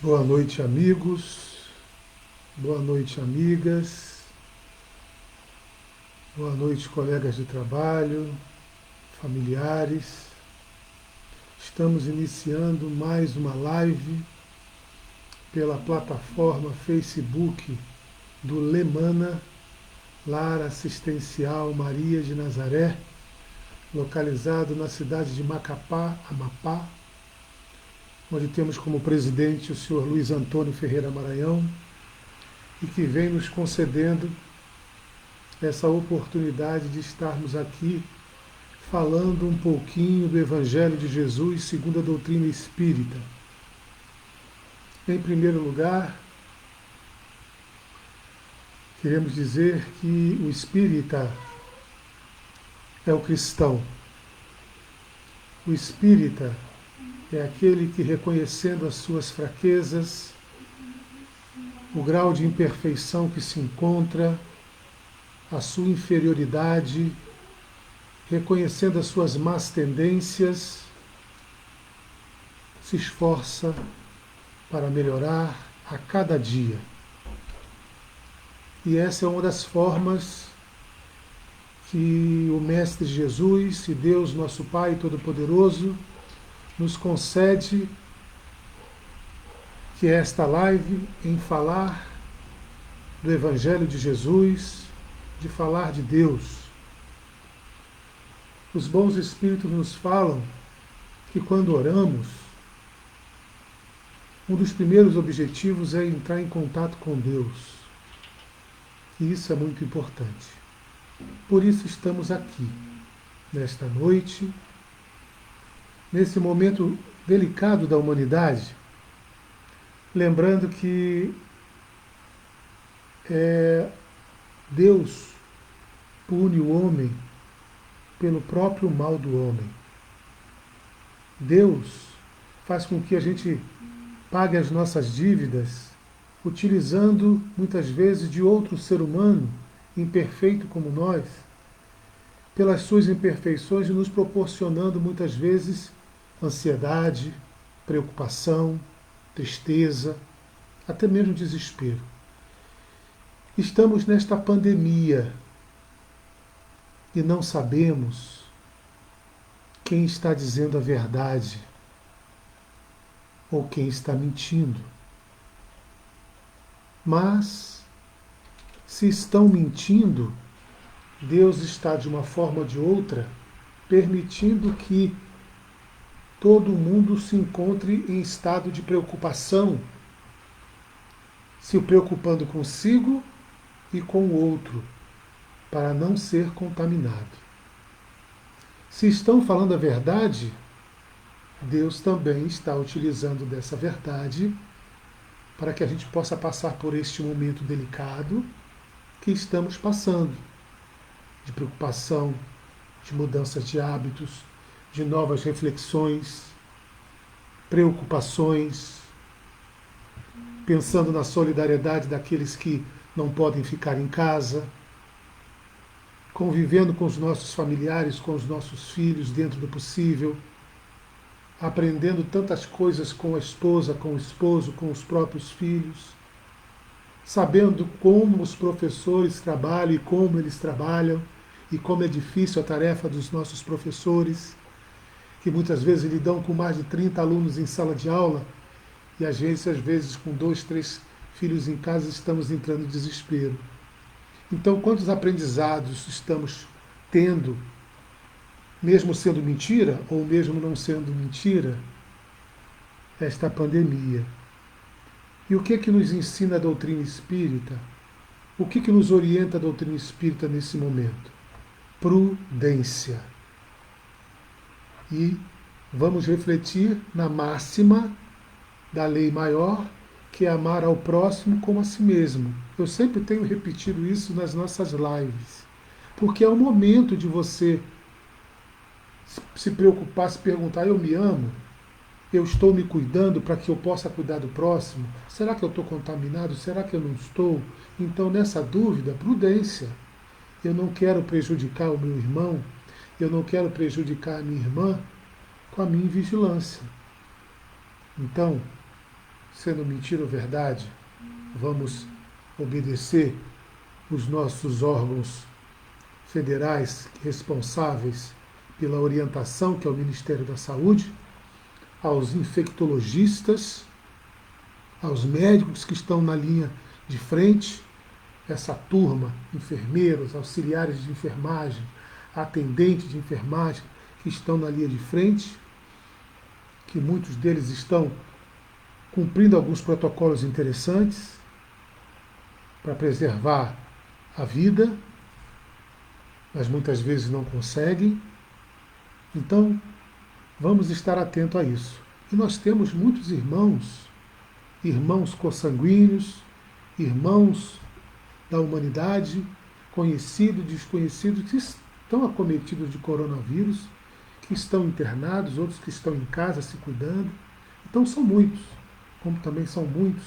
Boa noite, amigos. Boa noite, amigas. Boa noite, colegas de trabalho, familiares. Estamos iniciando mais uma live pela plataforma Facebook do Lemana, Lar Assistencial Maria de Nazaré, localizado na cidade de Macapá, Amapá, onde temos como presidente o senhor Luiz Antônio Ferreira Maranhão, e que vem nos concedendo essa oportunidade de estarmos aqui falando um pouquinho do Evangelho de Jesus segundo a doutrina espírita. Em primeiro lugar, queremos dizer que o espírita é o cristão. O espírita é aquele que, reconhecendo as suas fraquezas, o grau de imperfeição que se encontra, a sua inferioridade, reconhecendo as suas más tendências, se esforça para melhorar a cada dia. E essa é uma das formas que o Mestre Jesus e Deus, nosso Pai Todo-Poderoso, nos concede, que é esta live em falar do Evangelho de Jesus, de falar de Deus. Os bons espíritos nos falam que quando oramos, um dos primeiros objetivos é entrar em contato com Deus. E isso é muito importante. Por isso estamos aqui, nesta noite, nesse momento delicado da humanidade, lembrando que Deus pune o homem pelo próprio mal do homem. Deus faz com que a gente pague as nossas dívidas, utilizando muitas vezes de outro ser humano, imperfeito como nós, pelas suas imperfeições e nos proporcionando muitas vezes ansiedade, preocupação, tristeza, até mesmo desespero. Estamos nesta pandemia e não sabemos quem está dizendo a verdade ou quem está mentindo. Mas, se estão mentindo, Deus está, de uma forma ou de outra, permitindo que todo mundo se encontre em estado de preocupação, se preocupando consigo e com o outro, para não ser contaminado. Se estão falando a verdade, Deus também está utilizando dessa verdade para que a gente possa passar por este momento delicado que estamos passando, de preocupação, de mudança de hábitos, de novas reflexões, preocupações, pensando na solidariedade daqueles que não podem ficar em casa, convivendo com os nossos familiares, com os nossos filhos dentro do possível, aprendendo tantas coisas com a esposa, com o esposo, com os próprios filhos, sabendo como os professores trabalham e como eles trabalham, e como é difícil a tarefa dos nossos professores, que muitas vezes lidam com mais de 30 alunos em sala de aula, e a gente, às vezes, com 2, 3 filhos em casa, estamos entrando em desespero. Então, quantos aprendizados estamos tendo, mesmo sendo mentira, ou mesmo não sendo mentira, esta pandemia? E o que é que nos ensina a doutrina espírita? O que é que nos orienta a doutrina espírita nesse momento? Prudência. E vamos refletir na máxima da lei maior, que é amar ao próximo como a si mesmo. Eu sempre tenho repetido isso nas nossas lives, porque é o momento de você se preocupar, se perguntar: eu me amo? Eu estou me cuidando para que eu possa cuidar do próximo? Será que eu estou contaminado? Será que eu não estou? Então, nessa dúvida, prudência. Eu não quero prejudicar o meu irmão, eu não quero prejudicar a minha irmã com a minha invigilância. Então, sendo mentira ou verdade, vamos obedecer os nossos órgãos federais responsáveis pela orientação, que é o Ministério da Saúde, aos infectologistas, aos médicos que estão na linha de frente, essa turma, enfermeiros, auxiliares de enfermagem, atendentes de enfermagem, que estão na linha de frente, que muitos deles estão cumprindo alguns protocolos interessantes para preservar a vida, mas muitas vezes não conseguem. Então, vamos estar atentos a isso. E nós temos muitos irmãos consanguíneos, irmãos da humanidade, conhecidos, desconhecidos, que estão acometidos de coronavírus, que estão internados, outros que estão em casa se cuidando. Então são muitos, como também são muitos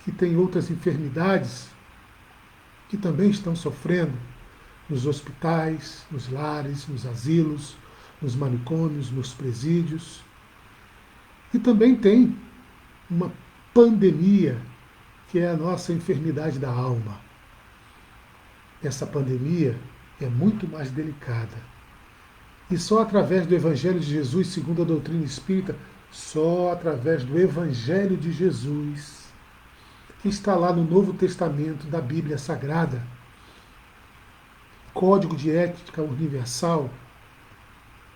que têm outras enfermidades, que também estão sofrendo nos hospitais, nos lares, nos asilos, nos manicômios, nos presídios. E também tem uma pandemia, que é a nossa enfermidade da alma. Essa pandemia é muito mais delicada. E só através do Evangelho de Jesus, segundo a doutrina espírita, só através do Evangelho de Jesus, que está lá no Novo Testamento da Bíblia Sagrada, Código de Ética Universal,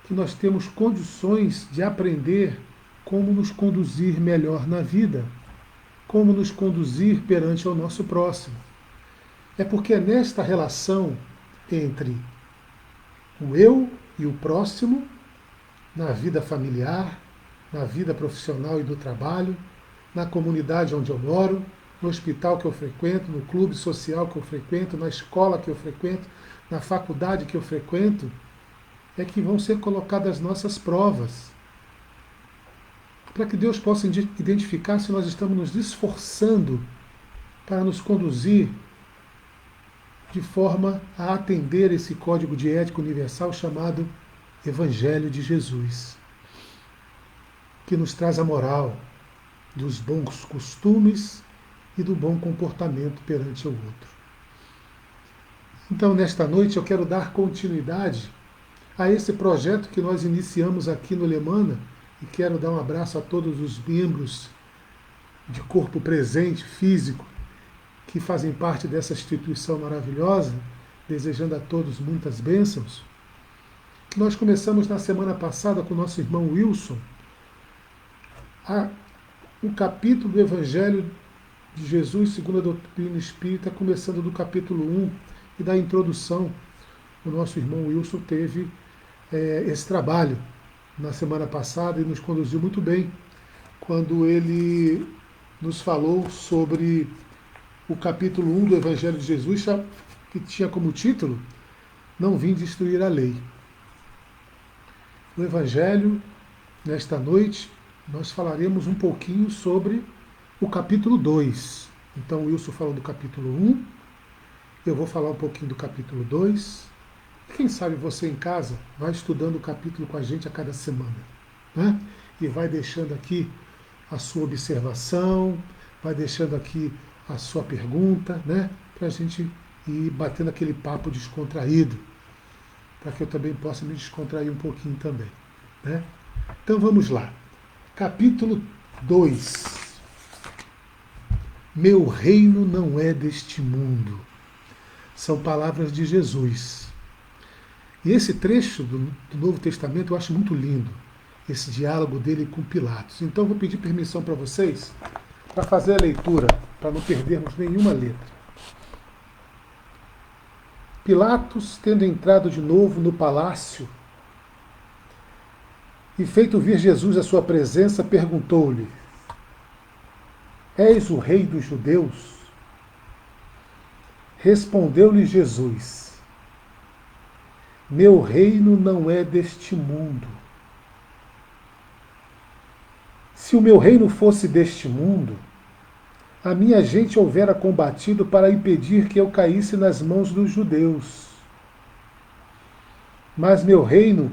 que nós temos condições de aprender como nos conduzir melhor na vida, como nos conduzir perante o nosso próximo. É porque é nesta relação entre o eu e o próximo, na vida familiar, na vida profissional e do trabalho, na comunidade onde eu moro, no hospital que eu frequento, no clube social que eu frequento, na escola que eu frequento, na faculdade que eu frequento, é que vão ser colocadas nossas provas. para que Deus possa identificar se nós estamos nos esforçando para nos conduzir de forma a atender esse código de ética universal chamado Evangelho de Jesus, que nos traz a moral dos bons costumes e do bom comportamento perante o outro. Então, nesta noite, eu quero dar continuidade a esse projeto que nós iniciamos aqui no Lemana, e quero dar um abraço a todos os membros de corpo presente, físico, que fazem parte dessa instituição maravilhosa, desejando a todos muitas bênçãos. Nós começamos na semana passada com o nosso irmão Wilson um capítulo do Evangelho de Jesus segundo a doutrina espírita, começando do capítulo 1 e da introdução. O nosso irmão Wilson teve esse trabalho na semana passada e nos conduziu muito bem quando ele nos falou sobre o capítulo 1 do Evangelho de Jesus, que tinha como título Não Vim Destruir a Lei. No Evangelho, nesta noite, nós falaremos um pouquinho sobre o capítulo 2. Então, o Wilson falou do capítulo 1, eu vou falar um pouquinho do capítulo 2. Quem sabe você em casa vai estudando o capítulo com a gente a cada semana, né? E vai deixando aqui a sua observação, vai deixando aqui a sua pergunta, né? Para a gente ir batendo aquele papo descontraído, para que eu também possa me descontrair um pouquinho também, né? Então vamos lá. Capítulo 2. Meu reino não é deste mundo. São palavras de Jesus. E esse trecho do Novo Testamento eu acho muito lindo, esse diálogo dele com Pilatos. Então eu vou pedir permissão para vocês para fazer a leitura, para não perdermos nenhuma letra. Pilatos, tendo entrado de novo no palácio e feito vir Jesus à sua presença, perguntou-lhe: És o rei dos judeus? Respondeu-lhe Jesus: Meu reino não é deste mundo. Se o meu reino fosse deste mundo, a minha gente houvera combatido para impedir que eu caísse nas mãos dos judeus. Mas meu reino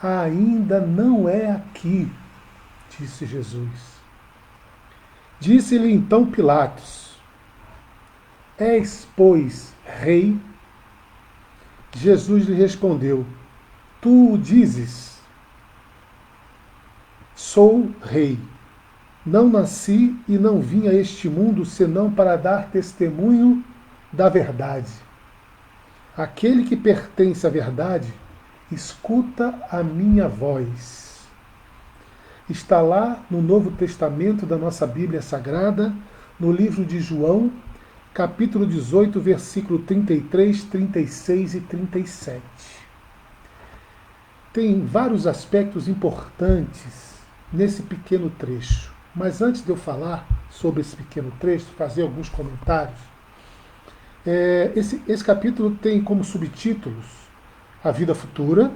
ainda não é aqui, disse Jesus. Disse-lhe então Pilatos: És, pois, rei? Jesus lhe respondeu: Tu o dizes. Sou rei. Não nasci e não vim a este mundo senão para dar testemunho da verdade. Aquele que pertence à verdade, escuta a minha voz. Está lá no Novo Testamento da nossa Bíblia Sagrada, no livro de João, capítulo 18, versículo 33, 36 e 37. Tem vários aspectos importantes nesse pequeno trecho. Mas antes de eu falar sobre esse pequeno trecho, fazer alguns comentários, esse capítulo tem como subtítulos a vida futura,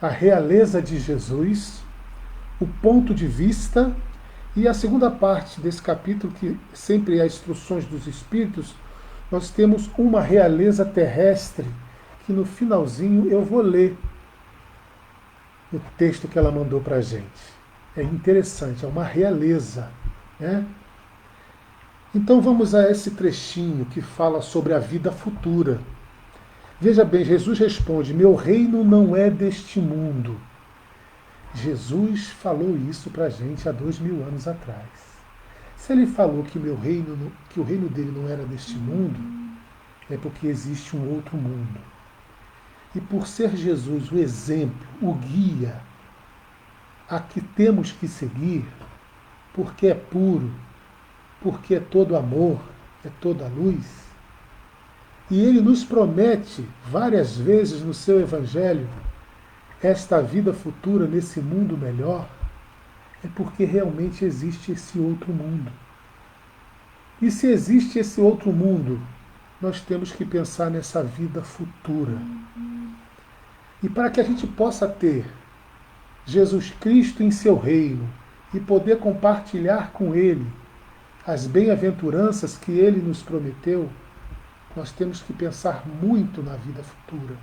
a realeza de Jesus, o ponto de vista, e a segunda parte desse capítulo, que sempre é as instruções dos Espíritos, nós temos uma realeza terrestre, que no finalzinho eu vou ler o texto que ela mandou para a gente. É interessante, é uma realeza, né? Então vamos a esse trechinho que fala sobre a vida futura. Veja bem, Jesus responde: Meu reino não é deste mundo. Jesus falou isso para a gente há 2000 anos atrás. Se ele falou que o reino dele não era deste mundo, é porque existe um outro mundo. E por ser Jesus o exemplo, o guia, a que temos que seguir, porque é puro, porque é todo amor, é toda luz. E ele nos promete várias vezes no seu Evangelho esta vida futura nesse mundo melhor, é porque realmente existe esse outro mundo. E se existe esse outro mundo, nós temos que pensar nessa vida futura. E para que a gente possa ter Jesus Cristo em seu reino e poder compartilhar com Ele as bem-aventuranças que Ele nos prometeu, nós temos que pensar muito na vida futura.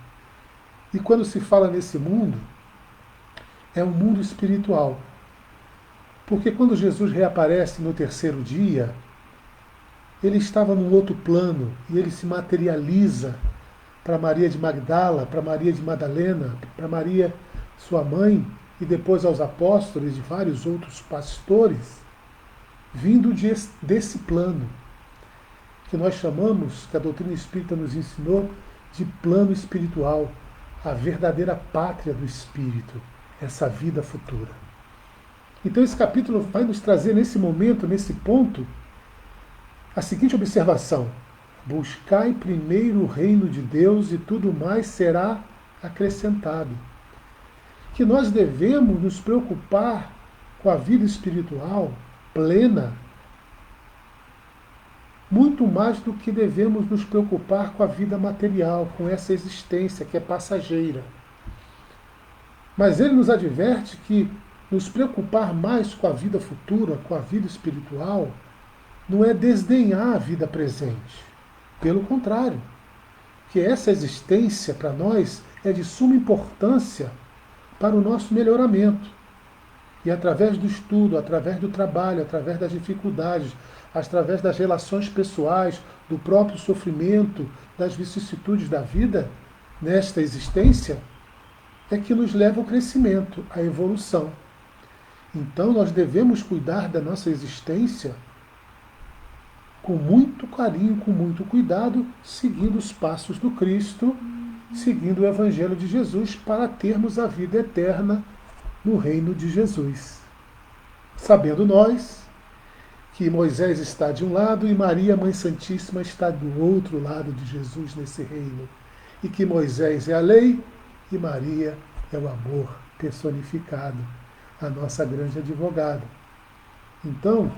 E quando se fala nesse mundo, é um mundo espiritual. Porque quando Jesus reaparece no terceiro dia, ele estava num outro plano e ele se materializa para Maria de Magdala, para Maria de Madalena, para Maria, sua mãe, e depois aos apóstolos e vários outros pastores, vindo desse plano, que nós chamamos, que a doutrina espírita nos ensinou, de plano espiritual, a verdadeira pátria do espírito, essa vida futura. Então esse capítulo vai nos trazer nesse momento, nesse ponto, a seguinte observação: buscai primeiro o reino de Deus e tudo mais será acrescentado. Que nós devemos nos preocupar com a vida espiritual plena, muito mais do que devemos nos preocupar com a vida material, com essa existência que é passageira. Mas ele nos adverte que nos preocupar mais com a vida futura, com a vida espiritual, não é desdenhar a vida presente. Pelo contrário, que essa existência para nós é de suma importância para o nosso melhoramento. E através do estudo, através do trabalho, através das dificuldades, através das relações pessoais, do próprio sofrimento, das vicissitudes da vida, nesta existência, é que nos leva ao crescimento, à evolução. Então nós devemos cuidar da nossa existência com muito carinho, com muito cuidado, seguindo os passos do Cristo, seguindo o Evangelho de Jesus, para termos a vida eterna no reino de Jesus. Sabendo nós que Moisés está de um lado e Maria, Mãe Santíssima, está do outro lado de Jesus nesse reino. E que Moisés é a lei e Maria é o amor personificado, a nossa grande advogada. Então,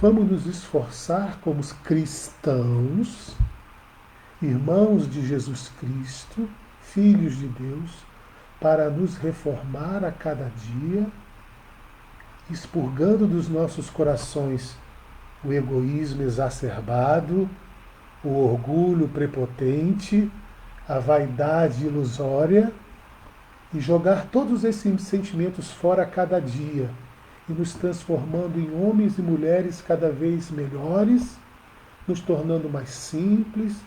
vamos nos esforçar como cristãos, irmãos de Jesus Cristo, filhos de Deus, para nos reformar a cada dia, expurgando dos nossos corações o egoísmo exacerbado, o orgulho prepotente, a vaidade ilusória, e jogar todos esses sentimentos fora a cada dia, e nos transformando em homens e mulheres cada vez melhores, nos tornando mais simples,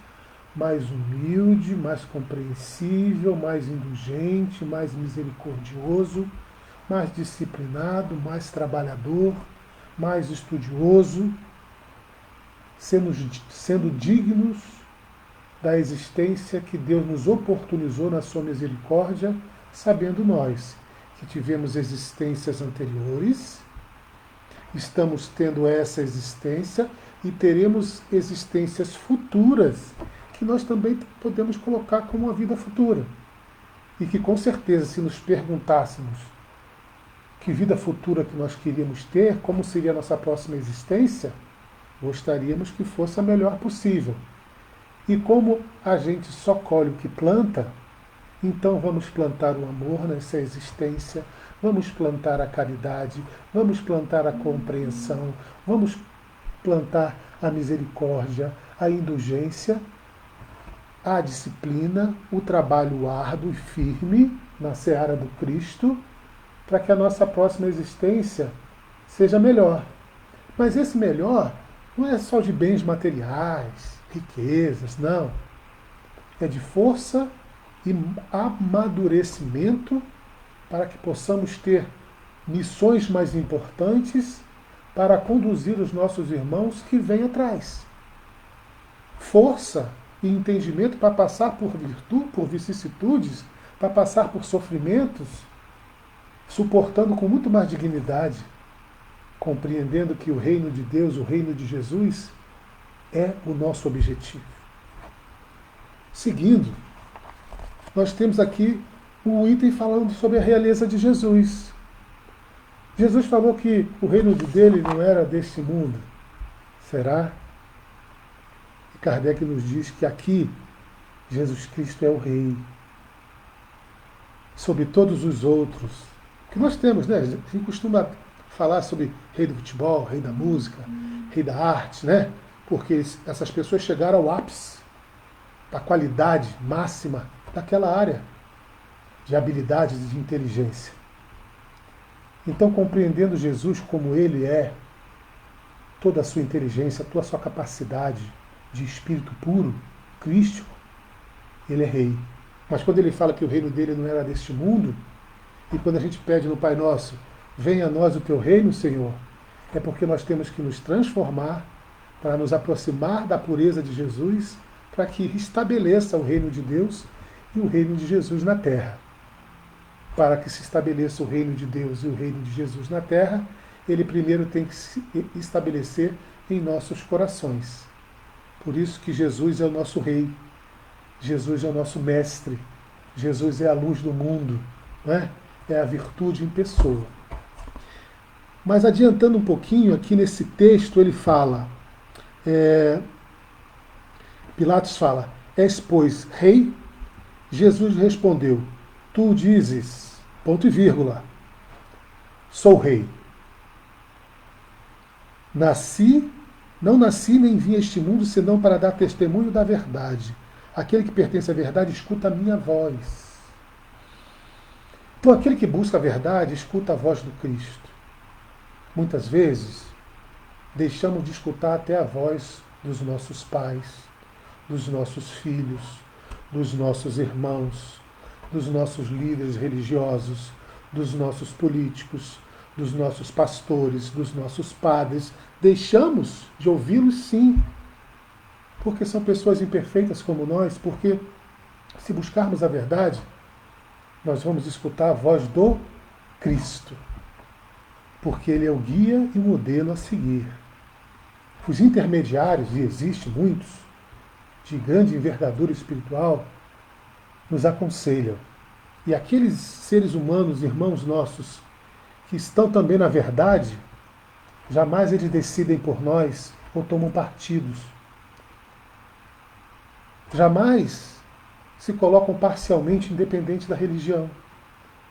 mais humilde, mais compreensível, mais indulgente, mais misericordioso, mais disciplinado, mais trabalhador, mais estudioso, sendo dignos da existência que Deus nos oportunizou na sua misericórdia, sabendo nós que tivemos existências anteriores, estamos tendo essa existência e teremos existências futuras que nós também podemos colocar como uma vida futura. E que com certeza, se nos perguntássemos que vida futura que nós queríamos ter, como seria a nossa próxima existência, gostaríamos que fosse a melhor possível. E como a gente só colhe o que planta, então vamos plantar o amor nessa existência, vamos plantar a caridade, vamos plantar a compreensão, vamos plantar a misericórdia, a indulgência, a disciplina, o trabalho árduo e firme na seara do Cristo, para que a nossa próxima existência seja melhor. Mas esse melhor não é só de bens materiais, riquezas, não. É de força e amadurecimento para que possamos ter missões mais importantes para conduzir os nossos irmãos que vêm atrás. Força e entendimento para passar por virtude, por vicissitudes, para passar por sofrimentos, suportando com muito mais dignidade, compreendendo que o reino de Deus, o reino de Jesus, é o nosso objetivo. Seguindo, nós temos aqui um item falando sobre a realeza de Jesus. Jesus falou que o reino dele não era deste mundo. Será? E Kardec nos diz que aqui Jesus Cristo é o Rei. Sobre todos os outros, Que nós temos, né? A gente costuma falar sobre rei do futebol, rei da música, rei da arte, né? Porque essas pessoas chegaram ao ápice da qualidade máxima daquela área de habilidades e de inteligência. Então, compreendendo Jesus como ele é, toda a sua inteligência, toda a sua capacidade de espírito puro, crístico, ele é rei. Mas quando ele fala que o reino dele não era deste mundo, e quando a gente pede no Pai Nosso, venha a nós o teu reino, Senhor, é porque nós temos que nos transformar para nos aproximar da pureza de Jesus, para que estabeleça o reino de Deus e o reino de Jesus na terra. Para que se estabeleça o reino de Deus e o reino de Jesus na terra, ele primeiro tem que se estabelecer em nossos corações. Por isso que Jesus é o nosso rei, Jesus é o nosso mestre, Jesus é a luz do mundo, né? É a virtude em pessoa. Mas adiantando um pouquinho, aqui nesse texto ele fala, Pilatos fala, és pois rei? Jesus respondeu, tu dizes, ponto e vírgula, sou rei. Não nasci nem vim a este mundo senão para dar testemunho da verdade. Aquele que pertence à verdade escuta a minha voz. Então aquele que busca a verdade escuta a voz do Cristo. Muitas vezes deixamos de escutar até a voz dos nossos pais, dos nossos filhos, dos nossos irmãos, dos nossos líderes religiosos, dos nossos políticos, dos nossos pastores, dos nossos padres. Deixamos de ouvi-los, sim, porque são pessoas imperfeitas como nós, porque se buscarmos a verdade, nós vamos escutar a voz do Cristo, porque ele é o guia e o modelo a seguir. Os intermediários, e existem muitos, de grande envergadura espiritual, nos aconselham. E aqueles seres humanos, irmãos nossos, que estão também na verdade, jamais eles decidem por nós ou tomam partidos. Jamais se colocam parcialmente independente da religião.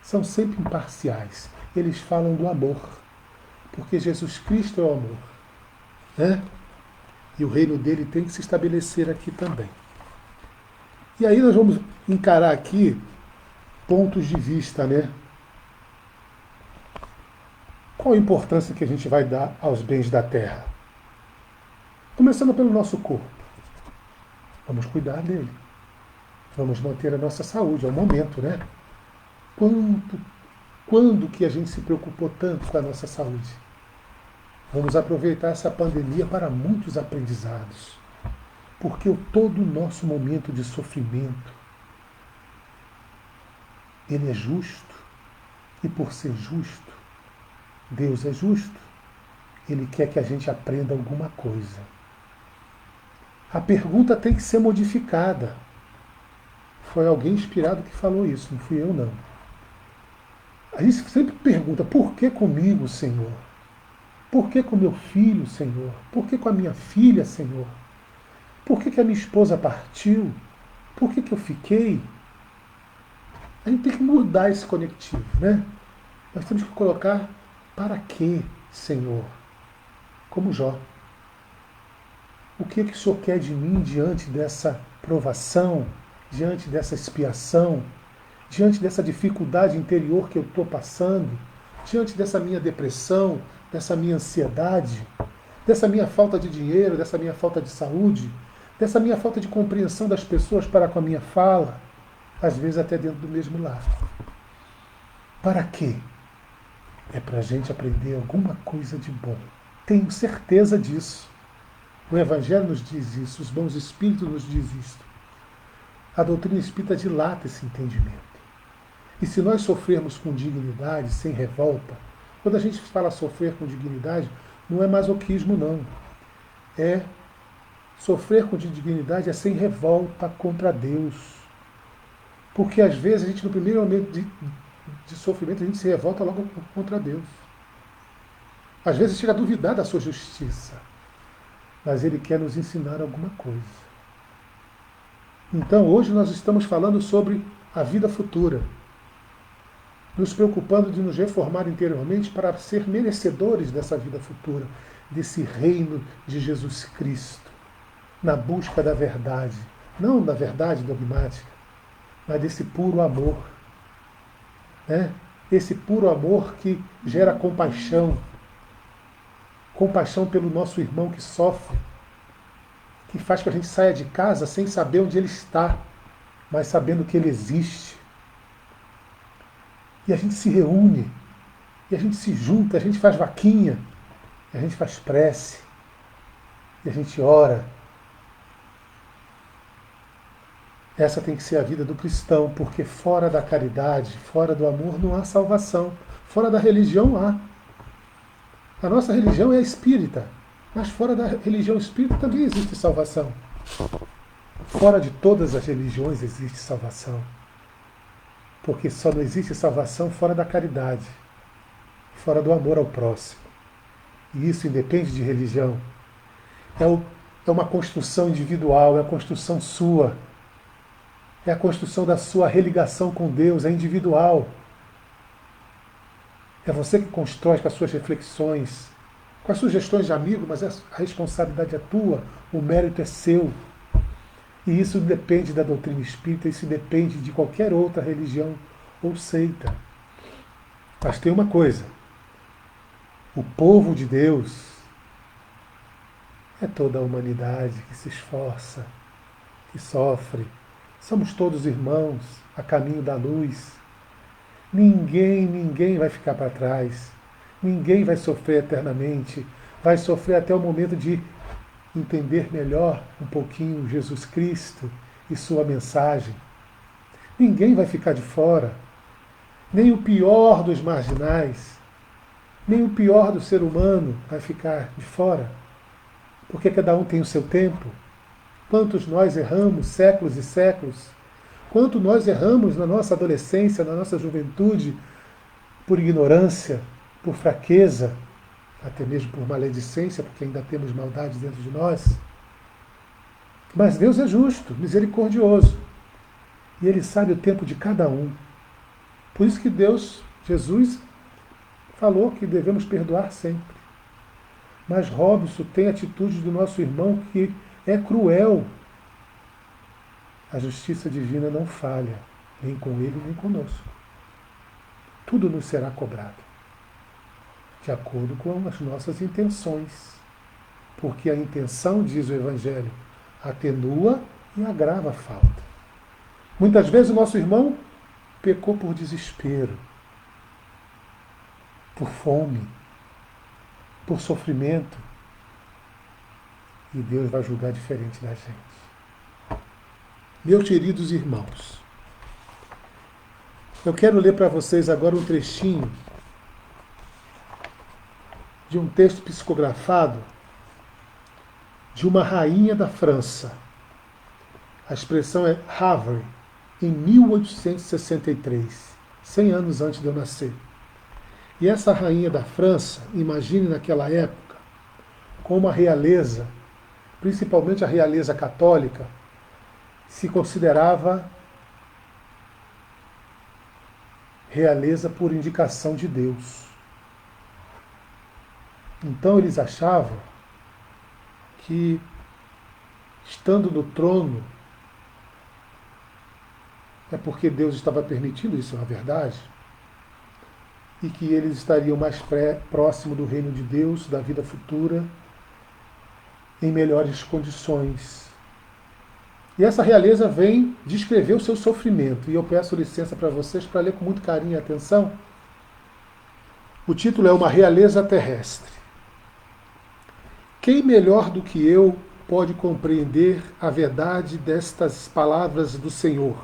São sempre imparciais. Eles falam do amor, porque Jesus Cristo é o amor, né? E o reino dele tem que se estabelecer aqui também. E aí nós vamos encarar aqui pontos de vista, né? Qual a importância que a gente vai dar aos bens da terra? Começando pelo nosso corpo. Vamos cuidar dele. Vamos manter a nossa saúde, é o momento, né? Quando que a gente se preocupou tanto com a nossa saúde? Vamos aproveitar essa pandemia para muitos aprendizados. Porque todo o nosso momento de sofrimento, ele é justo. E por ser justo, Deus é justo. Ele quer que a gente aprenda alguma coisa. A pergunta tem que ser modificada. Foi alguém inspirado que falou isso, não fui eu não. A gente sempre pergunta, por que comigo, Senhor? Por que com meu filho, Senhor? Por que com a minha filha, Senhor? Por que a minha esposa partiu? Por que eu fiquei? A gente tem que mudar esse conectivo, né? Nós temos que colocar para quê, Senhor? Como Jó. O que o Senhor quer de mim diante dessa provação, diante dessa expiação, diante dessa dificuldade interior que eu estou passando, diante dessa minha depressão, dessa minha ansiedade, dessa minha falta de dinheiro, dessa minha falta de saúde, dessa minha falta de compreensão das pessoas para com a minha fala, às vezes até dentro do mesmo lar. Para quê? É para a gente aprender alguma coisa de bom. Tenho certeza disso. O Evangelho nos diz isso, os bons espíritos nos diz isso. A doutrina espírita dilata esse entendimento. E se nós sofrermos com dignidade, sem revolta, quando a gente fala sofrer com dignidade, não é masoquismo não. É sofrer com dignidade é sem revolta contra Deus. Porque às vezes a gente, no primeiro momento de sofrimento, a gente se revolta logo contra Deus. Às vezes chega a duvidar da sua justiça. Mas Ele quer nos ensinar alguma coisa. Então hoje nós estamos falando sobre a vida futura. nos preocupando de nos reformar interiormente para ser merecedores dessa vida futura, desse reino de Jesus Cristo, na busca da verdade, não da verdade dogmática, mas desse puro amor, né? Esse puro amor que gera compaixão, compaixão pelo nosso irmão que sofre, que faz que a gente saia de casa sem saber onde ele está, mas sabendo que ele existe. E a gente se reúne, e a gente se junta, a gente faz vaquinha, a gente faz prece, e a gente ora. Essa tem que ser a vida do cristão, porque fora da caridade, fora do amor, não há salvação. Fora da religião há. A nossa religião é espírita, mas fora da religião espírita também existe salvação. Fora de todas as religiões existe salvação. Porque só não existe salvação fora da caridade, fora do amor ao próximo. E isso independe de religião. É uma construção individual, é a construção sua. É a construção da sua religação com Deus, é individual. É você que constrói com as suas reflexões, com as sugestões de amigo, mas a responsabilidade é tua, o mérito é seu. E isso depende da doutrina espírita, isso depende de qualquer outra religião ou seita. Mas tem uma coisa, o povo de Deus é toda a humanidade que se esforça, que sofre. Somos todos irmãos a caminho da luz. Ninguém vai ficar para trás. Ninguém vai sofrer eternamente. Vai sofrer até o momento de entender melhor um pouquinho Jesus Cristo e sua mensagem. Ninguém vai ficar de fora. Nem o pior dos marginais, nem o pior do ser humano vai ficar de fora. Porque cada um tem o seu tempo. Quantos nós erramos séculos e séculos? Quanto nós erramos na nossa adolescência, na nossa juventude, por ignorância, por fraqueza, até mesmo por maledicência, porque ainda temos maldade dentro de nós. Mas Deus é justo, misericordioso. E Ele sabe o tempo de cada um. Por isso que Jesus, falou que devemos perdoar sempre. Mas Robson tem atitude do nosso irmão que é cruel. A justiça divina não falha, nem com ele, nem conosco. Tudo nos será cobrado, de acordo com as nossas intenções. Porque a intenção, diz o Evangelho, atenua e agrava a falta. Muitas vezes o nosso irmão pecou por desespero, por fome, por sofrimento. E Deus vai julgar diferente da gente. Meus queridos irmãos, eu quero ler para vocês agora um trechinho de um texto psicografado de uma rainha da França. A expressão é Havre, em 1863, 100 anos antes de eu nascer. E essa rainha da França, imagine naquela época, como a realeza, principalmente a realeza católica, se considerava realeza por indicação de Deus. Então eles achavam que, estando no trono, é porque Deus estava permitindo isso, na verdade, e que eles estariam mais próximo do reino de Deus, da vida futura, em melhores condições. E essa realeza vem descrever o seu sofrimento. E eu peço licença para vocês para ler com muito carinho e atenção. O título é Uma Realeza Terrestre. Quem melhor do que eu pode compreender a verdade destas palavras do Senhor?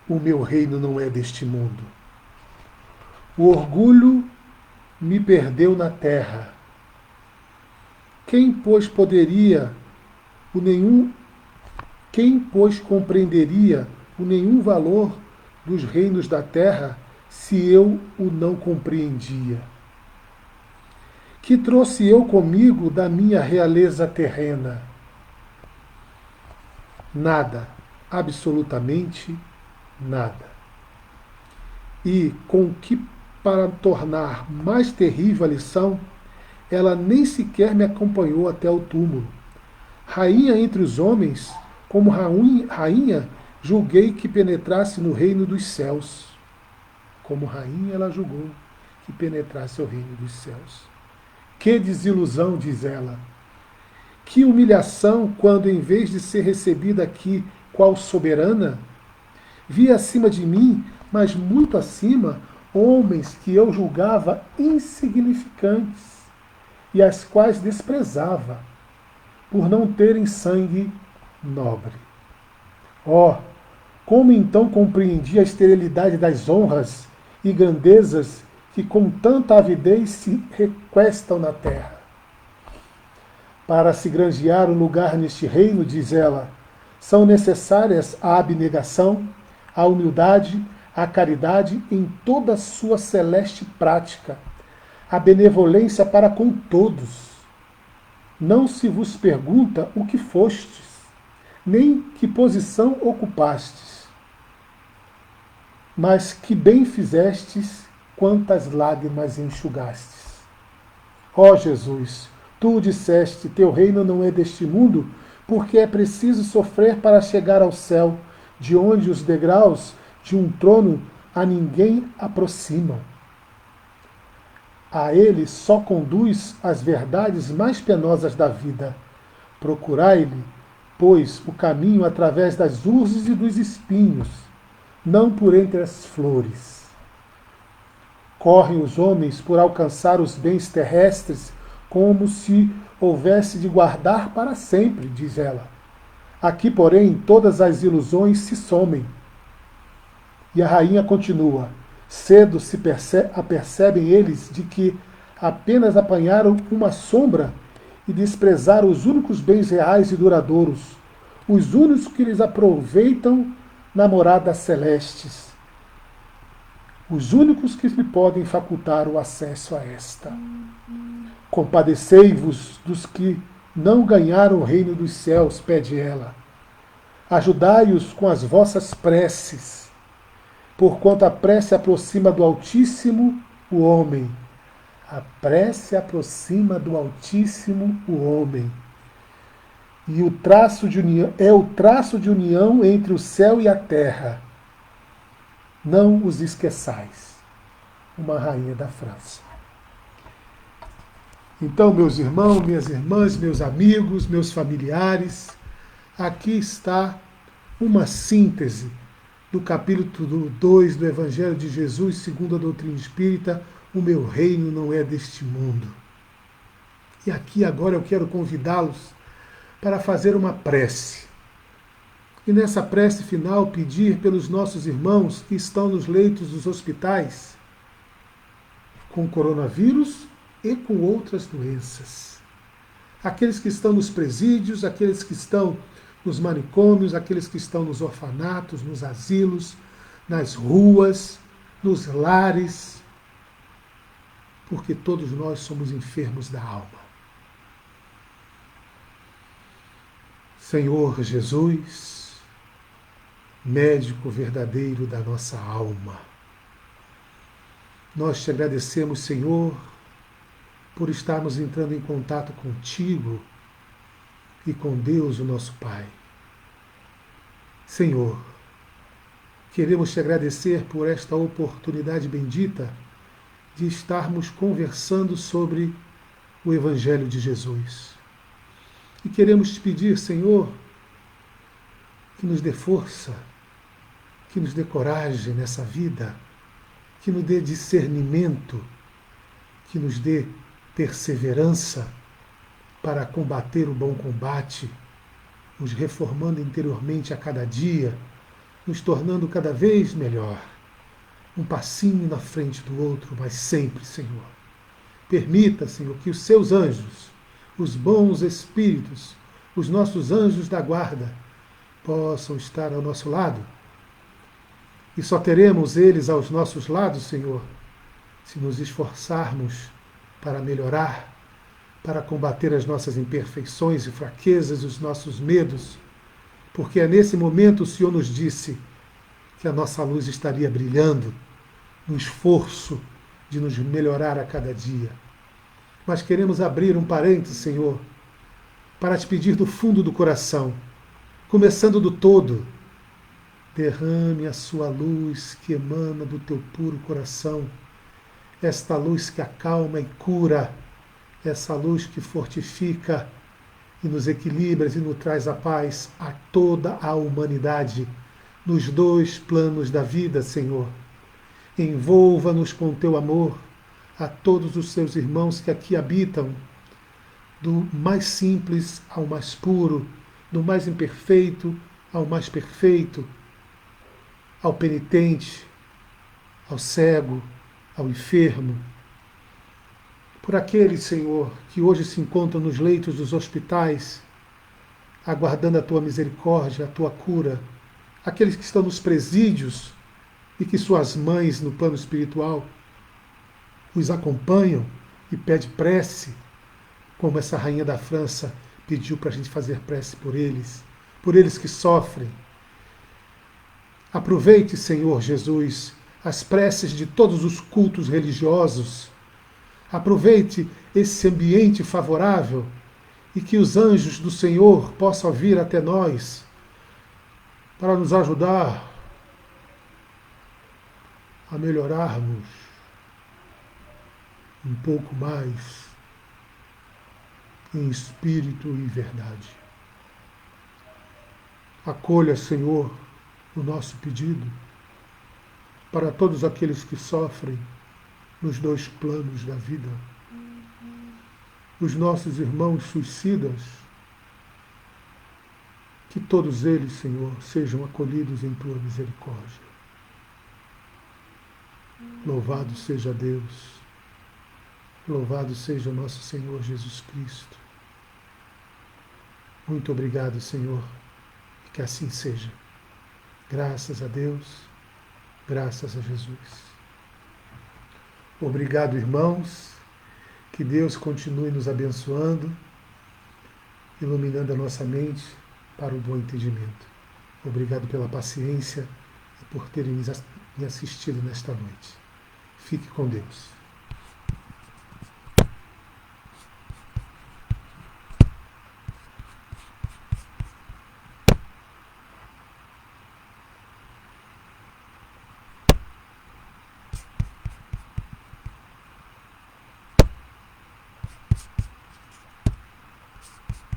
O meu reino não é deste mundo. O orgulho me perdeu na terra. Quem, pois, compreenderia o nenhum valor dos reinos da terra se eu o não compreendia? Que trouxe eu comigo da minha realeza terrena? Nada, absolutamente nada. e com que, para tornar mais terrível a lição, ela nem sequer me acompanhou até o túmulo. Rainha entre os homens, como rainha, julguei que penetrasse no reino dos céus. Como rainha, ela julgou que penetrasse o reino dos céus. Que desilusão, diz ela. Que humilhação quando, em vez de ser recebida aqui qual soberana, vi acima de mim, mas muito acima, homens que eu julgava insignificantes e as quais desprezava, por não terem sangue nobre. Oh, como então compreendi a esterilidade das honras e grandezas que com tanta avidez se requestam na terra. Para se granjear um lugar neste reino, diz ela, são necessárias a abnegação, a humildade, a caridade em toda a sua celeste prática, a benevolência para com todos. Não se vos pergunta o que fostes, nem que posição ocupastes, mas que bem fizestes, quantas lágrimas enxugastes. Ó Jesus, tu disseste, teu reino não é deste mundo, porque é preciso sofrer para chegar ao céu, de onde os degraus de um trono a ninguém aproximam. A ele só conduz as verdades mais penosas da vida. Procurai-lhe, pois, o caminho através das urzes e dos espinhos, não por entre as flores. Correm os homens por alcançar os bens terrestres como se houvesse de guardar para sempre, diz ela. Aqui, porém, todas as ilusões se somem. E a rainha continua. Cedo se apercebem eles de que apenas apanharam uma sombra e desprezaram os únicos bens reais e duradouros, os únicos que lhes aproveitam na morada celestes, os únicos que lhe podem facultar o acesso a esta. Compadecei-vos dos que não ganharam o reino dos céus, pede ela. Ajudai-os com as vossas preces, porquanto a prece aproxima do Altíssimo o homem. A prece aproxima do Altíssimo o homem. E o traço de união, é o traço de união entre o céu e a terra. Não os esqueçais. Uma rainha da França. Então, meus irmãos, minhas irmãs, meus amigos, meus familiares, aqui está uma síntese do capítulo 2 do Evangelho de Jesus, segundo a doutrina espírita, o meu reino não é deste mundo. E aqui agora eu quero convidá-los para fazer uma prece. E nessa prece final pedir pelos nossos irmãos que estão nos leitos dos hospitais com coronavírus e com outras doenças. Aqueles que estão nos presídios, aqueles que estão nos manicômios, aqueles que estão nos orfanatos, nos asilos, nas ruas, nos lares, porque todos nós somos enfermos da alma. Senhor Jesus, médico verdadeiro da nossa alma, nós te agradecemos, Senhor, por estarmos entrando em contato contigo e com Deus, o nosso Pai. Senhor, queremos te agradecer por esta oportunidade bendita de estarmos conversando sobre o Evangelho de Jesus. E queremos te pedir, Senhor, que nos dê força, que nos dê coragem nessa vida, que nos dê discernimento, que nos dê perseverança para combater o bom combate, nos reformando interiormente a cada dia, nos tornando cada vez melhor, um passinho na frente do outro, mas sempre, Senhor. Permita, Senhor, que os seus anjos, os bons espíritos, os nossos anjos da guarda, possam estar ao nosso lado. E só teremos eles aos nossos lados, Senhor, se nos esforçarmos para melhorar, para combater as nossas imperfeições e fraquezas, os nossos medos, porque é nesse momento o Senhor nos disse que a nossa luz estaria brilhando, no esforço de nos melhorar a cada dia. Mas queremos abrir um parênteses, Senhor, para te pedir do fundo do coração, começando do todo, derrame a sua luz que emana do teu puro coração, esta luz que acalma e cura, essa luz que fortifica e nos equilibra e nos traz a paz a toda a humanidade, nos dois planos da vida, Senhor. Envolva-nos com teu amor, a todos os seus irmãos que aqui habitam, do mais simples ao mais puro, do mais imperfeito ao mais perfeito, ao penitente, ao cego, ao enfermo. Por aqueles, Senhor, que hoje se encontram nos leitos dos hospitais, aguardando a tua misericórdia, a tua cura, aqueles que estão nos presídios e que suas mães no plano espiritual os acompanham e pedem prece, como essa rainha da França pediu para a gente fazer prece por eles que sofrem. Aproveite, Senhor Jesus, as preces de todos os cultos religiosos. Aproveite esse ambiente favorável e que os anjos do Senhor possam vir até nós para nos ajudar a melhorarmos um pouco mais em espírito e verdade. Acolha, Senhor, o nosso pedido para todos aqueles que sofrem nos dois planos da vida. Os nossos irmãos suicidas, que todos eles, Senhor, sejam acolhidos em tua misericórdia. Louvado seja Deus, louvado seja nosso Senhor Jesus Cristo. Muito obrigado, Senhor, e que assim seja. Graças a Deus, graças a Jesus. Obrigado, irmãos, que Deus continue nos abençoando, iluminando a nossa mente para o bom entendimento. Obrigado pela paciência e por terem me assistido nesta noite. Fique com Deus.